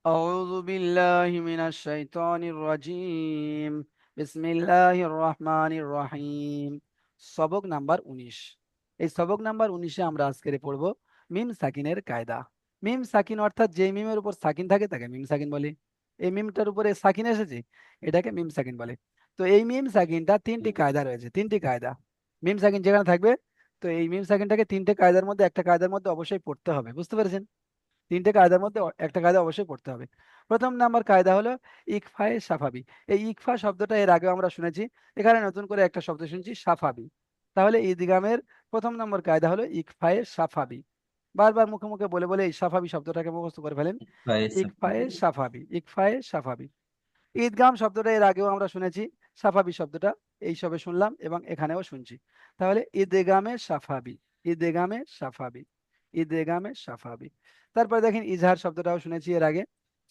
أعوذ بالله من الشيطان الرجيم بسم الله الرحمن الرحيم সবক নাম্বার 19। এই সবক নাম্বার 19-এ আমরা আজকে পড়ব মিম সাকিনের কায়দা। মিম সাকিন অর্থাৎ যে মিমের উপর সাকিন থাকে তাকে মিম সাকিন বলে। এই মিমটার উপরে সাকিন এসেছে, এটাকে মিম সাকিন বলে। তো এই মিম সাকিনটা তিনটি কায়দা রয়েছে, তিনটি কায়দা। মিম সাকিন যেখানে থাকবে, তো এই মিম সাকিনটাকে তিনটে কায়দার মধ্যে একটা কায়দার মধ্যে অবশ্যই পড়তে হবে, বুঝতে পেরেছেন? তিনটে কায়দার মধ্যে একটা কায়দা অবশ্যই পড়তে হবে। প্রথম নাম্বার কায়দা হলো ইকফায়ে সাফাবি। এই ইকফা শব্দটা এর আগে আমরা শুনেছি, এখানে নতুন করে একটা শব্দ শুনছি, সাফাবি। তাহলে ইদগামের প্রথম নম্বর কায়দা হলো ইকফায়ে সাফাবি। বারবার মুখে মুখে বলে বলে এই সাফাবি শব্দটাকে মুখস্থ করে ফেলেন। ইকফায়ে সাফাবি, ইকফায়ে সাফাবি। ঈদগাম শব্দটা এর আগেও আমরা শুনেছি, সাফাবি শব্দটা এই সবে শুনলাম এবং এখানেও শুনছি। তাহলে ঈদগামে সাফাবি, ঈদগামে সাফাবি, ঈদগামে সাফাবি। তারপরে দেখেন ইজহার শব্দটাও শুনেছি এর আগে,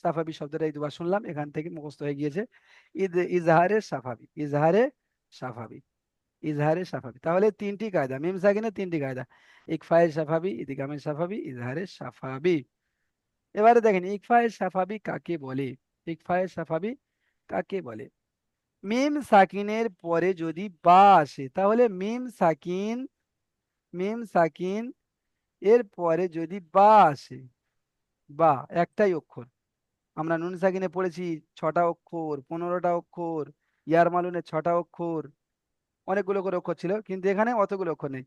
সাফাবি শব্দটা এই দুবার শুনলাম, এখান থেকে মুখস্থ হয়ে গিয়েছে। ইজহারে সাফাবি, ইজহারে সাফাবি, ইজহারে সাফাবি। তাহলে তিনটি কায়দা, মিম সাকিনের তিনটি কায়দা: ইকফায়ে সাফাবি, ইদগামে সাফাবি, ইজহারে সাফাবি। এবারে দেখেন ইকফায়ে সাফাবি কাকে বলে, ইকফায়ে সাফাবি কাকে বলে। মিম সাকিনের পরে যদি বা আসে, তাহলে মিম সাকিন, মিম সাকিন এর পরে যদি বা আসে, বা একটাই অক্ষর। আমরা নুন সাকিনে পড়েছি 6টা অক্ষর, 15টা অক্ষর, ইয়ার মালুনে 6টা অক্ষর, অনেকগুলো করে অক্ষর ছিল, কিন্তু এখানে অতগুলো অক্ষর নেই।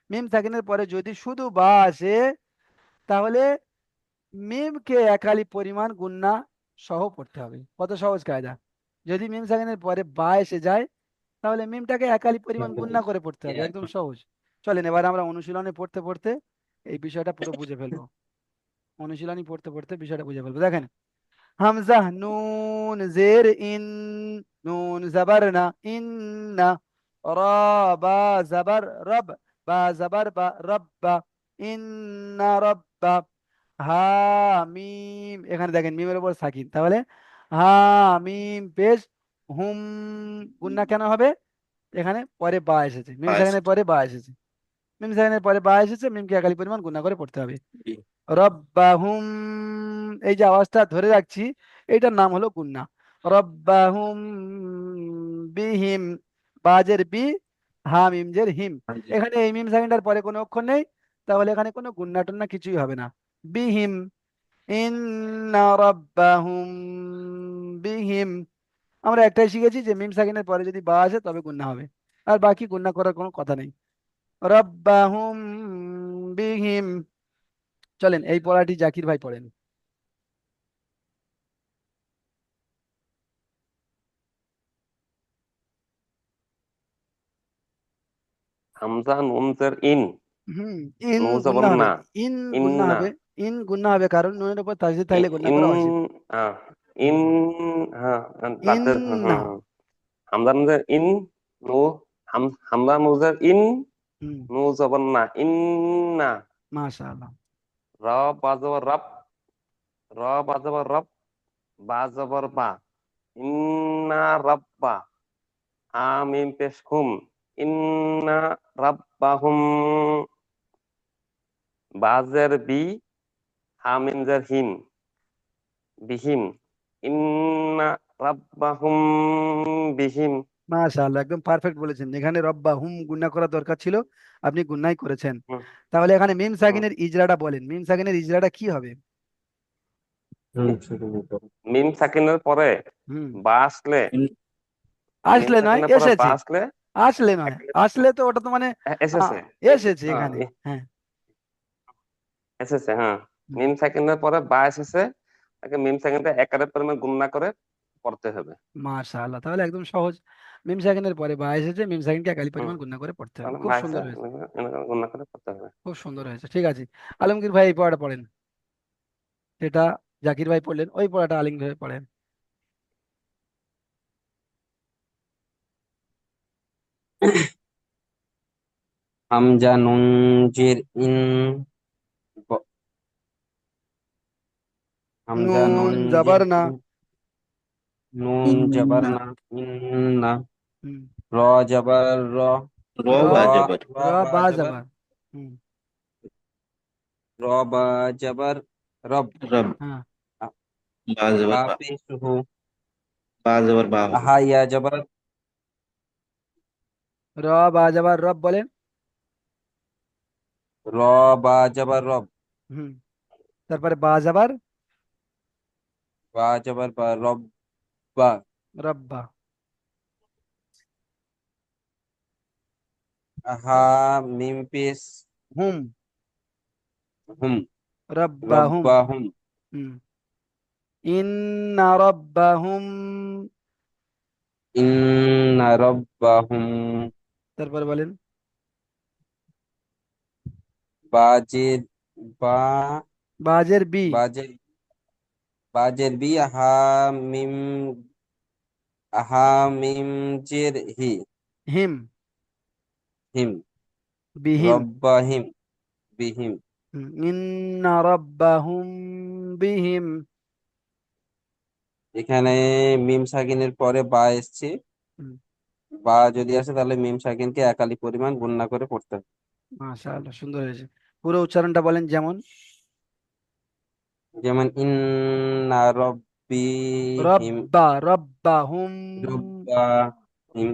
মিম সাকিনের পরে যদি শুধু বা আসে, তাহলে মিমকে একালি পরিমাণ গুণনা সহ পড়তে হবে। কত সহজ কায়দা! যদি মিম সাকিনের পরে বা এসে যায়, তাহলে মিমটাকে একালি পরিমাণ গুণনা করে পড়তে হবে, একদম সহজ। চলেন এবার আমরা অনুশীলনে পড়তে পড়তে এই বিষয়টা পুরো বুঝে ফেলবো। অনুশীলনী পড়তে পড়তে বিষয়টা বুঝে ফেলবো। দেখেন, হামজা নুন জের ইন, নুন জবর না, ইন্না। রা বা জবর রব, বা জবর বা রব্বা, ইন্না রব্বা। হা মিম, এখানে দেখেন মিমের উপর সাকিন, তাহলে হা মিম পেশ হুম। গুন্না কেন হবে? এখানে পরে বা এসেছে, মিম সেখানের পরে বা এসেছে, মিম সেখানের পরে বা এসেছে, মিমকে একালি পরিমাণ গুণা করে পড়তে হবে। রব্বাহুম, এই যে আওয়াজটা ধরে রাখছি, এইটার নাম হলো গুন্না। রব্বাহুম বিহিম, বাজের বি, হা মিম জের হিম। এখানে এই মিম সেকেন্ডার পরে কোনো অক্ষর নেই, তাহলে এখানে কোনো গুন্না টুন্না কিছুই হবে না। বিহিম, ইন্না রাব্বাহুম বিহিম। আমরা একটাই শিখেছি যে মিম সাকিনের পরে যদি বা আসে তবে গুন্না হবে, আর বাকি গুন্না করার কোনো কথা নেই। রাব্বাহুম বিহিম। চলেন এই পড়াটি জাকির ভাই পড়েন। হামজা নুন জের ইন, হুম, ইন নু গুন্না জবর হবে, না, ইন গুন্না ইন্না, হবে, ইন গুন্না হবে কারণ নুনের উপর তাসদীদ থাকলে গুন্না ইন করা উচিত। আহ, ইন হুম, হ্যাঁ, তাতে ইন্না। হামজা নুন জের ইন, নু হামজা নুন জের ইন, হুম, নু জবর না, ইন্না। মাশাআল্লাহ। র বা জবর রব, র বা জবর রব, বা জবর বা, ইন্না রব্বা। আমিন পেশ হুম, ইন্না রাব্বাহুম। বাজের বি, হামিন জের হিম, বিহিম, ইন্না রাব্বাহুম বিহিম। মাশাআল্লাহ, একদম পারফেক্ট বলেছেন। এখানে রব্বা হুম গুন্না করা দরকার ছিল, আপনি গুন্নাই করেছেন। হুম, তাহলে এখানে মিম হুম। সাকিনের ইজরাটা বলেন, মিম সাকিনের ইজরাটা কি হবে? মিম সাকিনের পরে হুম, বা আসলে, মিম আসলে নয়, সাকিনের পরে বা এসেছে। আসলে আসলে নয়, আসলে তো ওটা তো মানে এসেছে, এসেছে হ্যাঁ, এখানে। হ্যাঁ। এসেছে, হ্যাঁ। হুম, মিম সাকিনের পরে বা এসেছে, তাকে মিম সাকিনটা একারের পরিমাণ গুণনা করে পড়তে হবে। মাশাআল্লাহ, তাহলে একদম সহজ। মিম সাকিনের পরে বা এসেছে, মিম সাকিনকে একালি হুম, পরিমাণ গুণা করে পড়তে হবে, তাহলে খুব বা এসে সুন্দর হয়েছে। গুণনা করে পড়তে হবে। খুব সুন্দর হয়েছে, ঠিক আছে। আলমগীর ভাই এই পড়াটা পড়েন, যেটা জাকির ভাই পড়লেন ওই পড়াটা আলমগীর ভাই পড়েন। হামজা নুন জের ইন, ব- হামজা নুন নুন জের জাবার না। ইন, নুন জবর ইন্না না, ইন্না। হুম, র জবর র, র র, বা র জবর র র বা বা জবর, জাবার। হুম, র বা জবর রব। রব। হ্যাঁ, বা জবর বা। হাফিজহু। বা জবর বা হবে। হা ইয়া জবর রব আজাবার রব বলেন। র, বা জবর রব, হুম। তারপরে বা আজাবার বা জবর বা, রব বা। রব্বা। হা মিম পেশ হুম। হুম, রব্বাহুম। রব্বাহুম। হুম। ইন্না রব্বাহুম। ইন্না রব্বাহুম। তারপরে বলেন। বাজের বা, বাজের বি। বাজের বাজের বি, মিম হা মিম জের হি, হিম। হিম। বিহিম। রব্বাহিম, বিহিম। ইন্না রব্বাহুম বিহিম। এখানে মিম সাকিনের পরে বা এসছে। হুম, বা যদি আসে তাহলে মিম সাকিনকে একালি পরিমাণ গুণনা করে পড়তে হবে। মাশাআল্লাহ, সুন্দর হয়েছে। পুরো উচ্চারণটা বলেন যেমন। যেমন ইন্না রব্বিহিম, রব্বা রব্বাহুম। রব্বাহিম।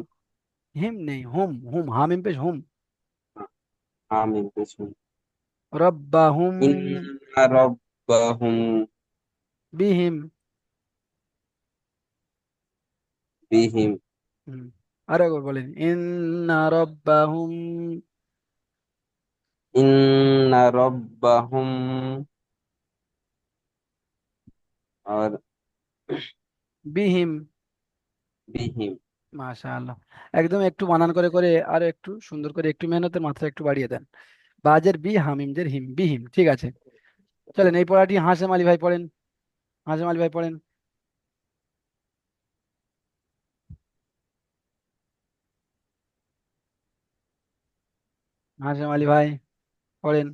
হিম নেই, হুম হুম, হামিম পেশ হুম। আমিন পেছন। রব্বাহুম ইন্না রব্বাহুম বিহিম। বিহিম। হুম। আরো একবার বলেন, ইন্না রব্বাহুম ইন্না রব্বাহুম। আর বিহিম। বিহিম। মাশাআল্লাহ। একদম একটু বানান করে করে আরো একটু সুন্দর করে, একটু মেহনতের মাত্রা একটু বাড়িয়ে দেন। বাজের বি, হামিমদের হিম, বিহিম। ঠিক আছে, চলেন এই পড়াটি হাসেম আলী ভাই পড়েন। হাসেম আলী ভাই পড়েন। হাসেম আলী ভাই পড়েন।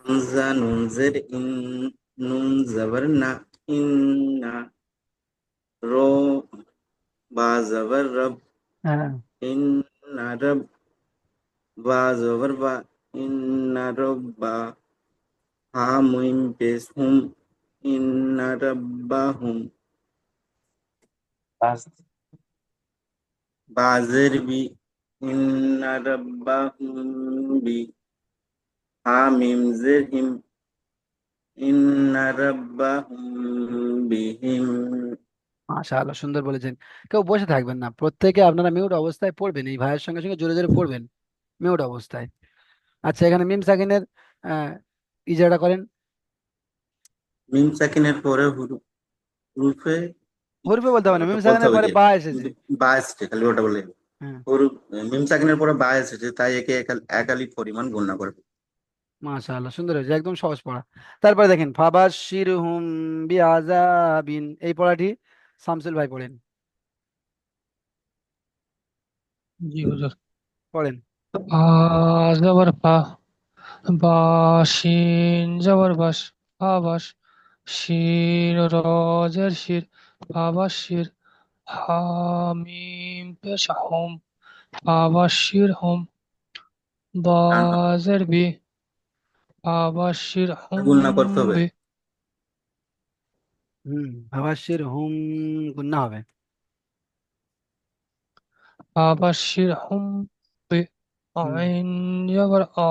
হামজা নুন জের ইন, নুন জবর না, ইন্না। র, বা জবর রব, হ্যাঁ। ইন্না রব। বা জবর বা, ইন্না রব্বা। হা মুইম পেশ হুম, ইন্না রব্বাহুম। বাস। বা জের বি, ইন্না রব্বাহুম বি। হা মিম জের হিম, ইন্না রাব্বাহুম বিহিম। মাশাআল্লাহ, সুন্দর বলেছেন। কেউ বসে থাকবেন না, প্রত্যেকে আপনারা মিউট অবস্থায় পড়বেন, এই ভাইয়ের সঙ্গে সঙ্গে জোরে জোরে পড়বেন মিউট অবস্থায়। আচ্ছা, এখানে মিম সাকিনের আহ, ইজারা করেন। মিম সাকিনের পরে হুরুফে হরফে বলতে হবে না, ওটা মিম বলতে সাকিনের হবে পরে যে বা এসেছে। বা এসেছে, খালি ওটা বলে। হ্যাঁ। হুরুফ, মিম সাকিনের পরে বা এসেছে, তাই একে একালি পরিমাণ গণনা করবে। মাশাআল্লাহ, সুন্দর হয়েছে, একদম সহজ পড়া। তারপরে দেখেন, ফাবাশশিরহুম বিআযাবিন, এই পড়াটি শামসুল ভাই পড়েন। জি হুজুর। পড়েন। আ জবর ফা, বা শিন জবর বাস, ফা বাস, শিন রজের শির, ফা বাস শির, হামিম পেশ হোম, ফা বাস শির হোম, টানটা বাজের বি, ফা বাস শির হোম গুণনা করতে হবে। বে, ফাবাশশিরহুম গুন্না হবে। ফা বাস শির হোম বে, হুম। আইন জবর আ,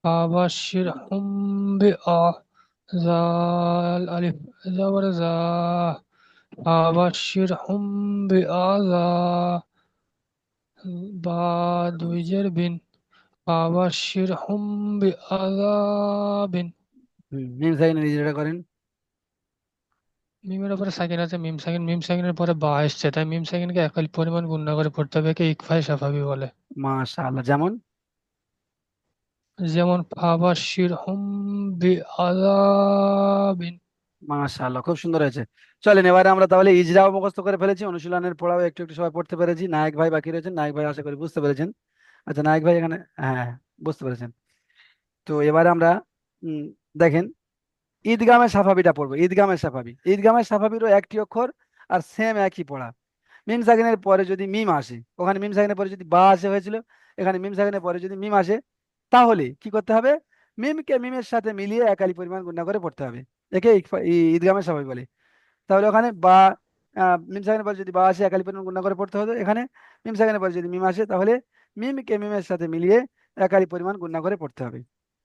ফা বাস শির হোম বে আ, জাল আলিফ জবর জা, فبشرهم بعذاب بعد جرب فبشرهم بعذاب মিম সাকিনের ইজারা করেন। মিমের উপরে সাকিন আছে, মিম সাকিন, মিম সাকিনের পরে বা এসছে, তাই মিম সাকিনকে একই পরিমাণ গুণনা করে পড়তে হবে, একে ইকফায়ে সাফাবি বলে। মাশাআল্লাহ, যেমন। যেমন ফাবাশিরহুম বিআযাবিন। মাশাআল্লাহ, খুব সুন্দর হয়েছে। চলেন এবারে আমরা তাহলে ইজরাও মুখস্থ করে ফেলেছি, অনুশীলনের পড়াও একটু একটু সবাই পড়তে পেরেছি। নায়ক ভাই বাকি রয়েছেন, নায়ক ভাই আশা করি বুঝতে পেরেছেন। আচ্ছা, নায়ক ভাই এখানে, হ্যাঁ বুঝতে পেরেছেন। তো এবারে আমরা উম, দেখেন, ঈদগামের সাফাবিটা পড়বো। ঈদগামের সাফাবি, ঈদগামের সাফাবিরও একটি অক্ষর আর সেম একই পড়া। মিম সাকিনের পরে যদি মিম আসে, ওখানে মিম সাকিনের পরে যদি বা আসে হয়েছিল, এখানে মিম সাকিনের পরে যদি মিম আসে, তাহলে কি করতে হবে? মিমকে মিমের সাথে মিলিয়ে একালি পরিমাণ গুণনা করে পড়তে হবে। একে ঈদগামে স্বাভাবিক বলে। তাহলে ওখানে বা মিম সাকিনের পরে যদি বা আসে একালি পরিমাণ গুণা করে পড়তে হতো, এখানে মিম সাকিনের পরে যদি মিম আসে তাহলে মিমকে মিমের সাথে মিলিয়ে একালি পরিমাণ গুণা করে পড়তে হবে।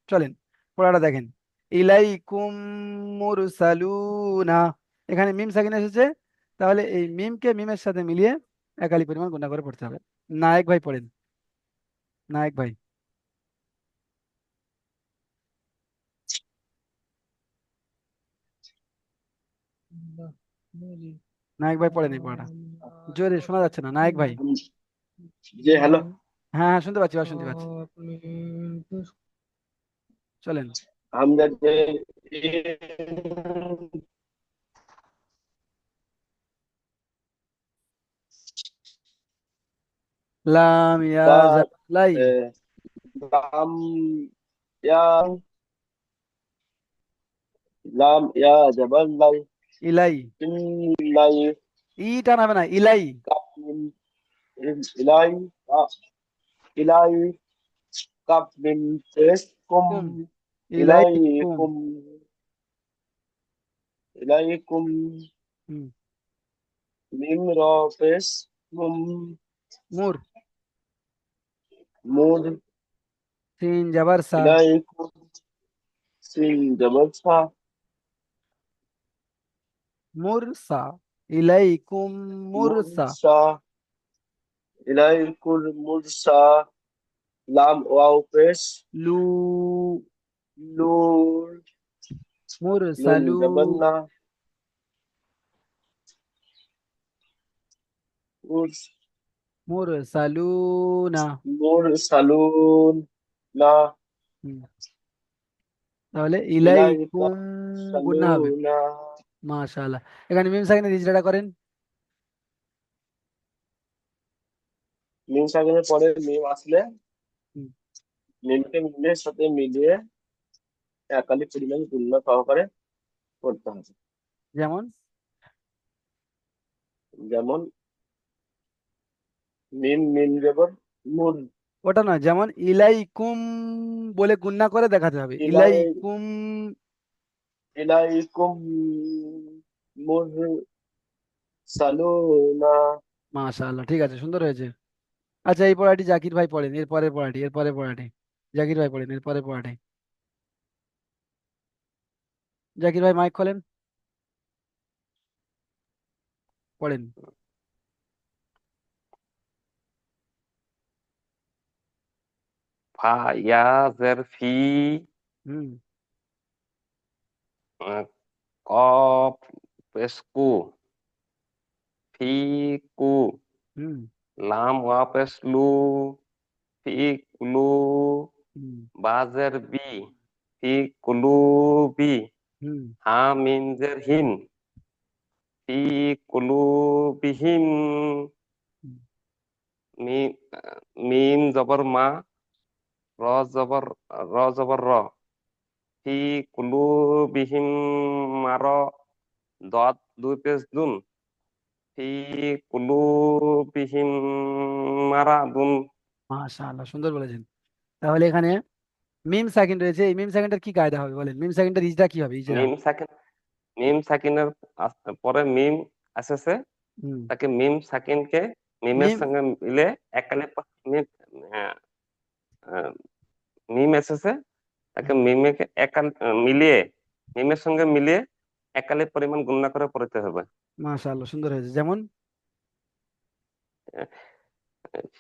চলেন পড়াটা দেখেন। ইলাইকুম মুরসালুনা, এখানে মিম সাকিন এসেছে, তাহলে এই মিমকে মিমের সাথে মিলিয়ে একালি পরিমাণ গুণা করে পড়তে হবে। নায়েক ভাই পড়েন, নায়েক ভাই, নায়েক ভাই পড়েন এই পড়াটা, জোরে শোনা যাচ্ছে না নায়েক ভাই। জি হ্যালো। হ্যাঁ হ্যাঁ শুনতে পাচ্ছি, বা শুনতে পাচ্ছি। চলেন। হামজা যে লাম ইয়া বা লাই, লাম ইয়া লাম ইয়া জবর লাই ইলাই, লাই ই টানাবে না, ইলাই। কাপ মিন ইলাই ইলাই কাপ মিন পেশ কুম কুম, ইলাইকুম। ইলাইকুম ইলাইকুম হুম, মিম র পেশ মুম মুর, মুর সিন জাবার সা, ইলাইকুম সিন জবর সা মুরসা, ইলাইকুম মুরসা। মুরসা ইলাইকুল মুরসা লাম ওয়াও পেশ লু, নূর নুন মুরসালু, জবন্না মুরসালুনা। নূর সালুন না হুম, তাহলে ইলাইকা ইলাইকুম গুণা হবে। সালুনা। মাশাআল্লাহ। এখানে মিম সাকিনের ইজরাটা করেন। মিম সাকিনের পরে মিম আসলে হুম, মিমকে মিমের সাথে মিলিয়ে একালি পরিমাণ গুণনা সহকারে করতে হবে। যেমন যেমন মিম মিম জবর মুর ওটা নয়, যেমন ইলাইকুম বলে গুণা করে দেখাতে হবে, ইলাই ইলাইকুম। ইলাইকুম মুর সালুনা। মাশাআল্লাহ, ঠিক আছে, সুন্দর হয়েছে। আচ্ছা এই পড়াটি জাকির ভাই পড়েন, এর পরের পড়াটি, এর পরের পড়াটি জাকির ভাই পড়েন, এর পরের পড়াটি। জাকির ভাই মাইক খোলেন, পড়েন। ফা ইয়া জের ফি, হুম, আহ, কফ পেশ কু, ফি কু, হুম, লাম ওয়া পেশ লু, ফি কুলু, হুম, বাজের বি, ফি কুলু বি, হুম, হা মিন জের হিন, ফি কুলু বিহিম, হুম। মিম মিম জবর মা, র জবর র, ফি কুলু বিহিম মার, দত দুই পেশ দুন, ফি কুলু বিহিম মারা দুন। মাশাআল্লাহ, সুন্দর বলেছেন। তাহলে এখানে মিম সাকিন রয়েছে, এই মিম সাকিনটার কি কায়দা হবে বলেন, মিম সাকিনটার ইজরা কি হবে, ইজরা? মিম সাকিন, মিম সাকিনের পরে মিম আসেছে, হুম, তাকে মিম সাকিনকে মিমের মিম, সঙ্গে মিলে একালে মিম, আহ, আহ, মিম এসেছে, তাকে মিমকে একাল মিলিয়ে মিমের সঙ্গে মিলিয়ে একালে পরিমাণ গণনা করে পড়তে হবে। মাশাআল্লাহ, সুন্দর হয়েছে। যেমন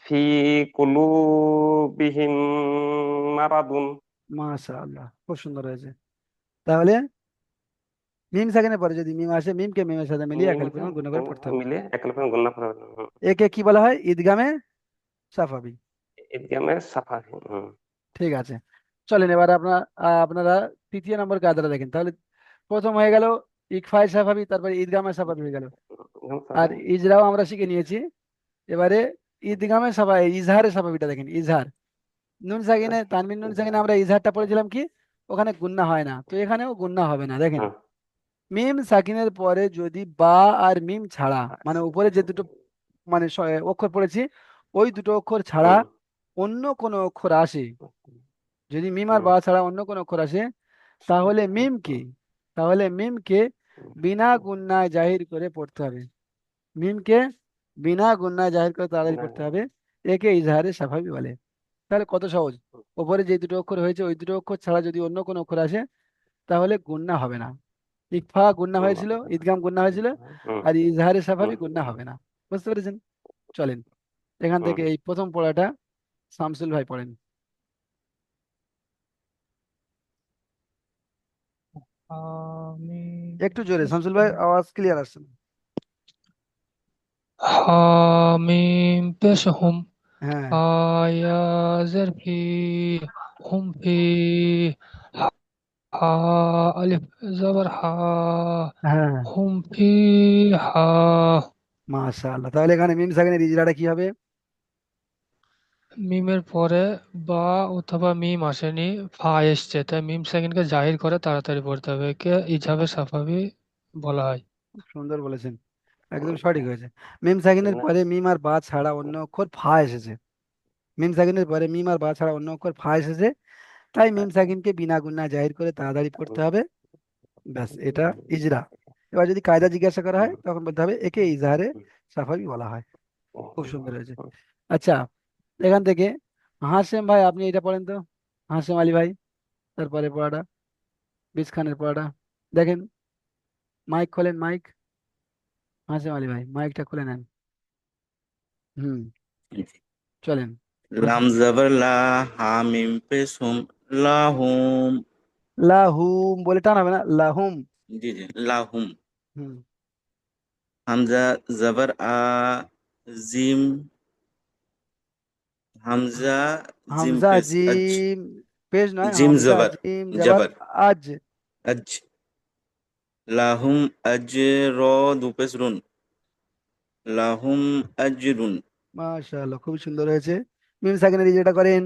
ফি কুলুবিহিম মারাদুন। মাশাআল্লাহ, খুব সুন্দর হয়েছে। তাহলে মিম সাকিনের পরে যদি মিম আসে, মিমকে মিমের সাথে মিলিয়ে একালি মিমকে পরিমাণ গুণ করে পড়তে হবে। মিলিয়ে একালে পরিমাণ গণনা করে একে কি বলা হয়, ঈদগামে সাফাবি। ইদগামে সাফা। ঠিক আছে, চলেন এবার আপনারা তৃতীয় নম্বর কায়দাটা দেখেন। তাহলে প্রথম হয়ে গেল ইকফায় সাফাবি, তারপরে ঈদগামে সাফাবি হয়ে গেল, আর ইজরাও আমরা শিখে নিয়েছি। এবারে ঈদগামে সাফা, ইজহারে সাফাবিটা দেখেন, ইজহার। নুন সাকিনে, তানবিন নুন সাকিনে আমরা ইজহারটা পড়েছিলাম কি, ওখানে গুন্না হয় না, তো এখানেও গুন্না হবে না। দেখেন মিম সাকিনের পরে যদি বা আর মিম ছাড়া, মানে উপরে যে দুটো মানে অক্ষর পড়েছি, ওই দুটো অক্ষর ছাড়া অন্য কোনো অক্ষর আসে, যদি মিম আর বা ছাড়া অন্য কোনো অক্ষর আসে, তাহলে মিম কি তাহলে মিমকে বিনা গুণনায় জাহির করে পড়তে হবে। মিমকে বিনা গুণনায় জাহির করে তাড়াতাড়ি পড়তে হবে। একে ইজহারে সাফাবি বলে। তাহলে কত সহজ। ওপরে যে দুটো অক্ষর হয়েছে ওই দুটো অক্ষর ছাড়া যদি অন্য কোনো অক্ষর আসে তাহলে গুণনা হবে না। ইকফা গুণনা হয়েছিল, ঈদগাম গুণনা হয়েছিল, হুম, আর ইজহারে সাফাবি হুম, গুণনা হবে না। বুঝতে পেরেছেন? চলেন এখান হুম। থেকে এই প্রথম পড়াটা শামসুল ভাই পড়েন। حميم একটু জোরে শামসুল ভাই, আওয়াজ ক্লিয়ার আসছে না। حميم পেশ হুম হ্যাঁ, হায়া জের ফি হুম ফি হা আলিফ জবর হা হ্যাঁ, হুম ফি হা। মাশাআল্লাহ। তাহলে এখানে মিম সাকিনের ইজরাটা কি হবে? মিমের পরে বা অথবা মিম আসেনি, ফা এসছে, তাই মিম সেকেন্ডকে জাহির করে তাড়াতাড়ি পড়তে হবে, একে ইজাবে সাফাবি বলা হয়। খুব সুন্দর বলেছেন, একদম সঠিক হয়েছে। মিম সাকিনের পরে মিম আর বা ছাড়া অন্য অক্ষর ফা এসেছে। মিম সাকিনের পরে মিম আর বা ছাড়া অন্য অক্ষর ফা এসেছে, তাই মিম সাকিনকে বিনা গুণনা জাহির করে তাড়াতাড়ি পড়তে হবে। ব্যাস, এটা ইজরা। এবার যদি কায়দা জিজ্ঞাসা করা হয় তখন বলতে হবে একে ইজহারে সাফাবি বলা হয়। খুব সুন্দর হয়েছে। আচ্ছা, এখান থেকে হাসেম ভাই আপনি এটা পড়েন তো। হাসেম আলী ভাই, তারপরে পড়াটা বিজ খানের পড়াটা দেখেন। মাইক খোলেন, মাইক। হাসেম আলী ভাই মাইকটা খুলে নেন। হুম, চলেন। লাম হাসেম। জবর লা, হা মিম পেশ হুম, লাহুম। লাহুম বলে টান হবে না, লাহুম। জি জি, লাহুম। হুম। হামজা জবর আ, জিম, হামজা জিম হামজা পেশ আজ, জিম পেশ নয়, জিম হামজা জবর, জিম জবর জবর আজ। আজ। লাহুম আজ, র দু পেশ রুন, লাহুম আজরুন। মাশাআল্লাহ, খুব সুন্দর হয়েছে। মিম সাকিনের যেটা করেন।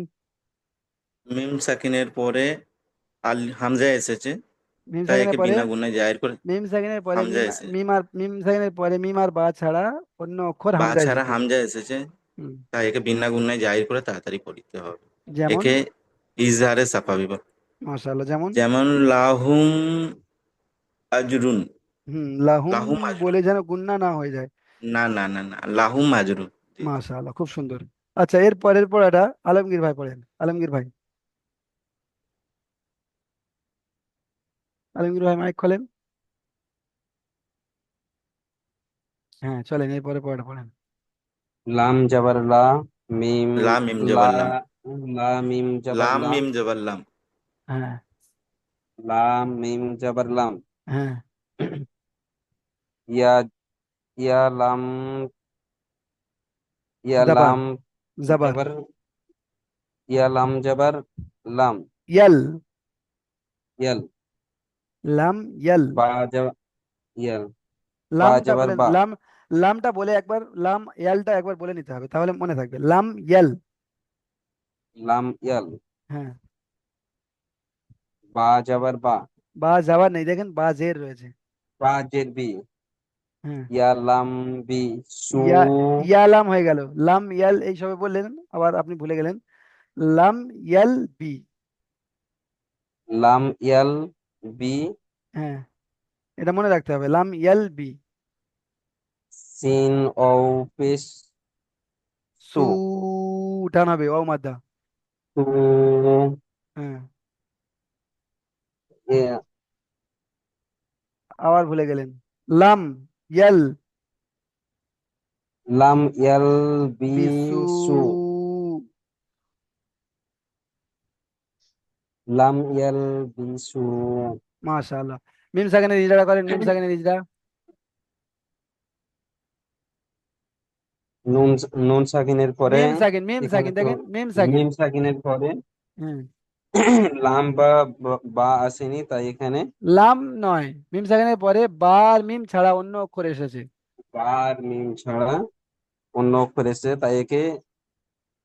মিম সাকিনের পরে আল হামজা এসেছে, মিম তাই সাকিনের একে পরে বিনা গুণায় জাহির করে মিম সাকিনের পরে হামজা মিম এসে, মিম সাকিনের পরে মিম আর বা ছাড়া অন্য অক্ষর বা হামজা ছাড়া এসেছে। হামজা এসেছে, হুম, তাই একে বিনা গুণায় জাহির করে তাড়াতাড়ি পড়তে হবে। যেমন। একে ইজহারে সাফাবি বলে। মাশাআল্লাহ, যেমন। যেমন লাহুম আজরুন, লাহুম লাহুম বলে আজরুন। যেন গুন্না না হয়ে যায়। না না না না, লাহুম আজরুন। জি জি। মাশাআল্লাহ, খুব সুন্দর। আচ্ছা, এর পরের পড়াটা আলমগীর ভাই পড়েন। আলমগীর ভাই, আলমগীর ভাই মাইক খোলেন। হ্যাঁ, চলেন এই পরে পড়াটা পড়েন। লাম জবর লা, মিম লাম মিম লা, জবর লাম, লা মিম জবর লাম লাম, মিম জবর লাম। হ্যাঁ, লাম মিম জবর লাম, হ্যাঁ। ইয়া ইয়া লাম, ইয়া জাবার, লাম জাবার। জবর, ইয়া লাম জবর লাম, ইয়াল। ইয়াল। লাম ইয়াল। বা জবর ইয়াল, বা লামটা জবর বলেন, বা, লামটা বলে একবার, লাম ইয়ালটা একবার বলে নিতে হবে তাহলে মনে থাকবে। লাম ইয়াল। লাম ইয়াল। হ্যাঁ। বা জবর বা, বা যাবার নেই, দেখেন বা জের রয়েছে। বা জের বি, হ্যাঁ। ইয়া লাম বি সু, ইয়া, ইয়ালাম হয়ে গেল। লাম ইয়াল এই সবে বললেন, আবার আপনি ভুলে গেলেন। লাম ইয়াল বি। লাম ইয়াল বি, হ্যাঁ, এটা মনে রাখতে হবে, লাম ইয়াল বি। সিন ও পেশ সু, সু, টান হবে ও মাদ্দা। সু, হ্যাঁ, এ- আবার ভুলে গেলেন। লাম ইয়াল লাম ইয়াল বি বিসু। সু, লাম ইয়াল বি সু। মাশাআল্লাহ। মিম সাকিনের ইজরা করেন, মিম সাকিনের ইজরা। নুন, নুন সাকিনের পরে মিম সাকিন, মিম এখানে সাকিন তো দেখেন, মিম সাকিন। মিম সাকিনের পরে হ্যাঁ। লাম বা বা আসেনি, তাই এখানে লাম নয়, মিম সাকিনের পরে বা আর মিম ছাড়া অন্য অক্ষর এসেছে। বা আর মিম ছাড়া অন্য অক্ষর এসে, তাই একে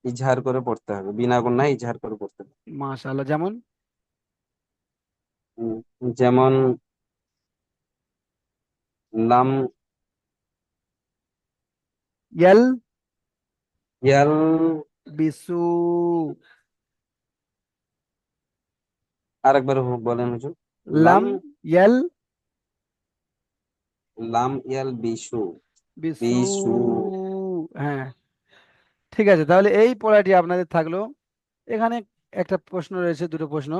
ইজহার করে পড়তে হবে, বিনা গুণায় ইজহার করে পড়তে হবে। মাশাআল্লাহ, যেমন। উম, যেমন লাম ইয়াল ইয়াল, বিসু। আরেকবার বলেন হুজুর। লাম লাম ইয়াল লাম ইয়াল বিশু বিসু। বিশু হ্যাঁ, ঠিক আছে, তাহলে এই পড়াটি আপনাদের থাকলো। এখানে একটা প্রশ্ন রয়েছে, দুটো প্রশ্ন।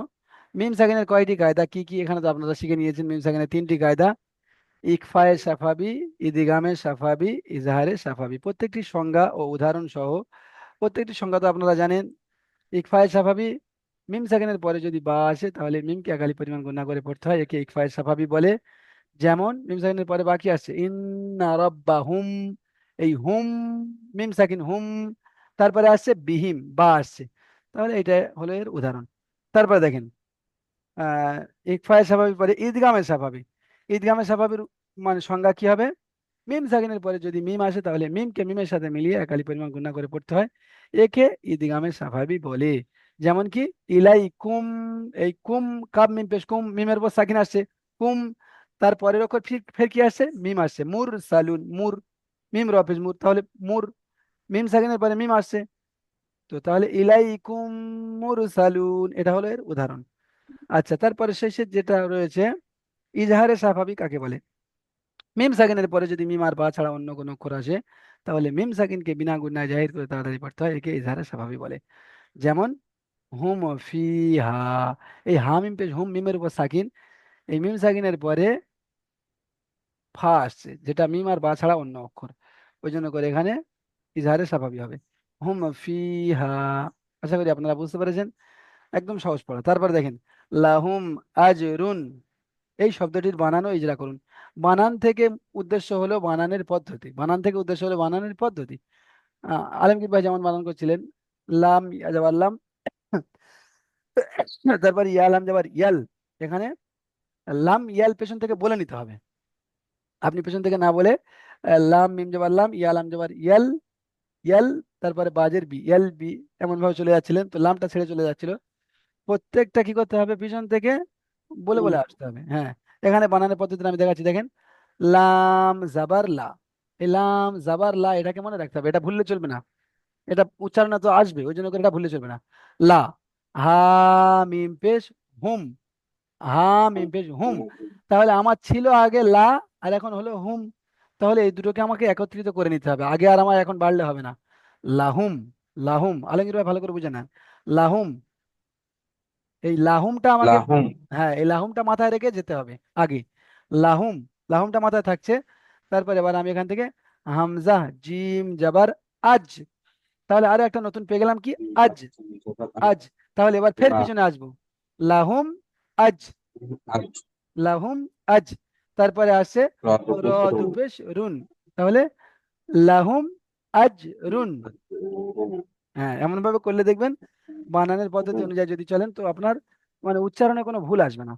মিম সাকিনের কয়টি কায়দা, কি কি? এখানে তো আপনারা শিখে নিয়েছেন মিম সাকিনের তিনটি কায়দা: ইকফায়ে সাফাবি, ইদিগামে সাফাবি, ইজাহারে সাফাবি। প্রত্যেকটি সংজ্ঞা ও উদাহরণ সহ, প্রত্যেকটি সংজ্ঞা তো আপনারা জানেন। ইকফায়ে সাফাবি, মিম সাকিনের পরে যদি বা আসে তাহলে মিমকে একালি পরিমাণ গুণা করে পড়তে হয়, একে ইকফায়ে সাফাবি বলে। যেমন মিম সাকিনের পরে বাকি আসছে ইন্না রাব্বাহুম, এই হুম, মিম সাকিন হুম, তারপরে আসছে বিহিম, বা আসছে, তাহলে এটা হলো এর উদাহরণ। তারপরে দেখেন, আহ ইকফায়ে স্বাভাবিক পরে ঈদগামে স্বাভাবিক। ঈদগামে স্বাভাবিক মানে সংজ্ঞা কি হবে? মিম সাকিনের পরে যদি মিম আসে তাহলে মিমকে মিমের সাথে মিলিয়ে একালি পরিমাণ গুণা করে পড়তে হয়, একে ঈদগামে স্বাভাবিক বলে। যেমন কি ইলাইকুম, এই কুম, কাব মিম পেশ কুম, মিমের উপর সাকিন আসছে, কুম, তার পরের অক্ষর ফির ফের কি আসছে? মিম আসছে, মুর সালুন, মুর, মিম রফেজ মুর, তাহলে মুর, মিম সাকিনের পরে মিম আসছে, তো তাহলে ইলাইকুম মুরসালুন, এটা হলো এর উদাহরণ। আচ্ছা, তারপরে শেষে যেটা রয়েছে, ইজহারে স্বাভাবিক কাকে বলে? মিম সাকিনের পরে যদি মিম আর বা ছাড়া অন্য কোনো অক্ষর আসে তাহলে মিম সাকিনকে বিনা গুণায় জাহির করে তাড়াতাড়ি পড়তে হয়, একে ইজহারে স্বাভাবিক বলে। যেমন হুম ফিহা, এই হা মিম পেশ হুম, মিমের উপর সাকিন, এই মিম সাকিনের পরে ফা আসছে, যেটা মিম আর বা ছাড়া অন্য অক্ষর, ওই জন্য করে এখানে ইজহারে স্বাভাবিক হবে, হুম ফিহা। আশা করি আপনারা বুঝতে পেরেছেন, একদম সহজ পড়া। তারপর দেখেন, লাহুম আজরুন, এই শব্দটির বানানও ইজরা করুন। বানান থেকে উদ্দেশ্য হলো বানানের পদ্ধতি, বানান থেকে উদ্দেশ্য হলো বানানের পদ্ধতি। আলমগীর ভাই যেমন বানান করছিলেন, লাম ইয়া যাবার লাম, তারপর ইয়ালাম যাবার ইয়াল, এখানে লাম ইয়াল পেছন থেকে বলে নিতে হবে। আপনি পেছন থেকে না বলে লাম মিম যাবার লাম, ইয়ালাম যাবার ইয়াল, ইয়াল, তারপরে বাজের বি, ইয়াল বি, এমন ভাবে চলে যাচ্ছিলেন, তো লামটা ছেড়ে চলে যাচ্ছিল। প্রত্যেকটা কি করতে হবে? পিছন থেকে বলে বলে আসতে হবে। হ্যাঁ, এখানে বানানের পদ্ধতি আমি দেখাচ্ছি, দেখেন, লাম জাবার লা, এই লাম জাবার লা, এটাকে মনে রাখতে হবে, এটা ভুললে চলবে না, এটা উচ্চারণ তো আসবে, ওই জন্য করে এটা ভুললে চলবে না। লা, হা মিম পেশ হুম, হা মিম পেশ হুম, তাহলে আমার ছিল আগে লা আর এখন হলো হুম, তাহলে এই দুটোকে আমাকে একত্রিত করে নিতে হবে, আগে আর আমার এখন বাড়লে হবে না। লাহুম, লাহুম, আলমগীর ভাই ভালো করে বুঝে নেন, লাহুম, এই লাহুমটা আমাকে, লাহুম হ্যাঁ এই লাহুমটা মাথায় রেখে যেতে হবে আগে, লাহুম, লাহুমটা মাথায় থাকছে। তারপরে এবার আমি এখান থেকে হামজা জিম জাবার আজ, তাহলে আরো একটা নতুন পেয়ে গেলাম, কি? আজ, আজ, তাহলে এবার ফের লা পিছনে আসবো, লাহুম আজ, আজ লাহুম আজ, তারপরে আসছে রা র দুপেশ দুপেশ রুন, তাহলে লাহুম আজ রুন। হ্যাঁ, এমন ভাবে করলে দেখবেন বানানের পদ্ধতি অনুযায়ী যদি চলেন তো আপনার মানে উচ্চারণে কোনো ভুল আসবে না।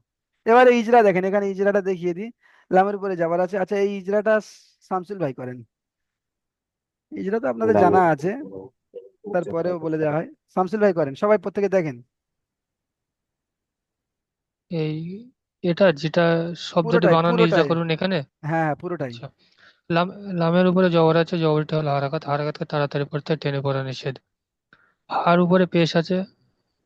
এবারে ইজরা দেখেন, এখানে ইজরাটা দেখিয়ে দিই, লামের উপরে যাবার আছে। আচ্ছা, এই ইজরাটা শামসুল ভাই করেন, ইজরা তো আপনাদের জানা আছে, তারপরেও বলে দেওয়া হয়, শামসুল ভাই করেন, সবাই প্রত্যেকে দেখেন এই এটা যেটা শব্দটি পুরোটাই, বানান ইজরা পুরোটাই, করুন এখানে। হ্যাঁ হ্যাঁ পুরোটাই। আচ্ছা, লাম, লামের উপরে জবর আছে, জবরটা হলো হারাকাত, হারাকাতকে তাড়াতাড়ি পড়তে হয়, টেনে পড়া নিষেধ। হার উপরে পেশ আছে,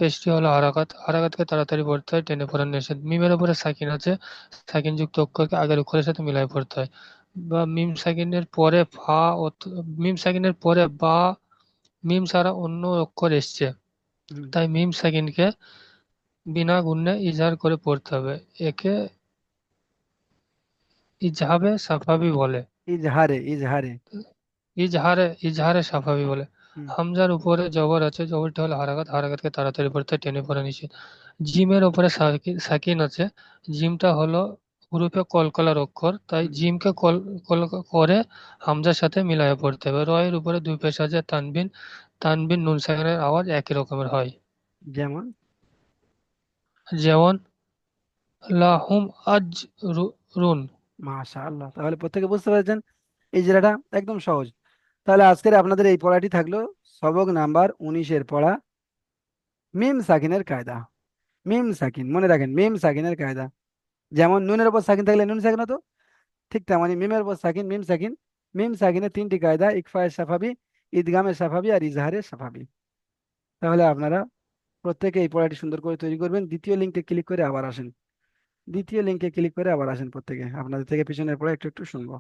পেশটি হলো হারাকাত, হারাকাতকে তাড়াতাড়ি পড়তে হয়, টেনে পড়া নিষেধ। মিমের উপরে সাকিন আছে, সাকিন যুক্ত অক্ষরকে আগের অক্ষরের সাথে মিলাই পড়তে হয়। বা মিম সাকিনের পরে ফা, মিম সাকিনের পরে বা মিম ছাড়া অন্য অক্ষর এসছে, হুম, তাই মিম সাকিনকে বিনা গুণে ইজহার করে পড়তে হবে, একে ইজহাবে সাফাবি বলে। ইজহারে, ইজহারে। ইজহারে, ইজহারে সাফাবি বলে। হুম, হামজার উপরে জবর আছে, জবরটা হলো হারাকাত, হারাকাতকে তাড়াতাড়ি পড়তে হয়, টেনে পড়া নিষেধ। জিমের উপরে সাকিন আছে, জিমটা হলো হুরুফে কলকলার অক্ষর, তাই হুম, জিমকে কল কল করে হামজার সাথে মিলায়ে পড়তে হবে। রয়ের উপরে দুই পেশ আছে, তানবিন, তানবিন নুন সাকিনের আওয়াজ একই রকমের হয়। যেমন যেমন লাহুম আজ রুন। মাশাআল্লাহ, তাহলে প্রত্যেকে বুঝতে পেরেছেন ইজরাটা একদম সহজ। তাহলে আজকের আপনাদের এই পড়াটি থাকলো সবক নাম্বার 19-এর পড়া, মিম সাকিনের কায়দা। মিম সাকিন মনে রাখেন, মিম সাকিনের কায়দা, যেমন নুনের উপর সাকিন থাকলে নুন সাকিন হতো, ঠিক তেমনি মিমের উপর সাকিন মিম সাকিন। মিম সাকিনের তিনটি কায়দা: ইকফায়ে সাফাবি, ইদগামে সাফাবি আর ইজহারে সাফাবি। তাহলে আপনারা প্রত্যেকে এই পড়াটি সুন্দর করে তৈরি করবেন, দ্বিতীয় লিঙ্কে ক্লিক করে আবার আসেন। দ্বিতীয় লিঙ্কে ক্লিক করে আবার আসেন প্রত্যেকে, আপনাদের থেকে পিছনের পরে একটু একটু শুনবো।